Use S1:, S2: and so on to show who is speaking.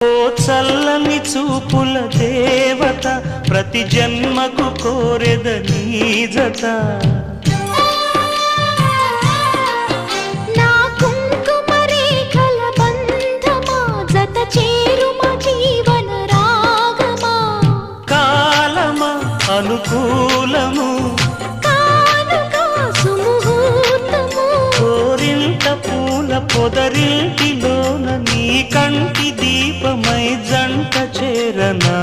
S1: ఓ చల్లని చూపుల దేవత ప్రతి జన్మకు కోరెద నీ జత
S2: నా కుంకుమ రేఖల బంధమా జత చేరుమ జీవన రాగమా
S1: కాలమా అనుకూలము
S2: కానుక సుముహూర్తము
S1: కోరింత పూల పొదరింటిలోన నీ కంటి దీపమై జంట చేరనా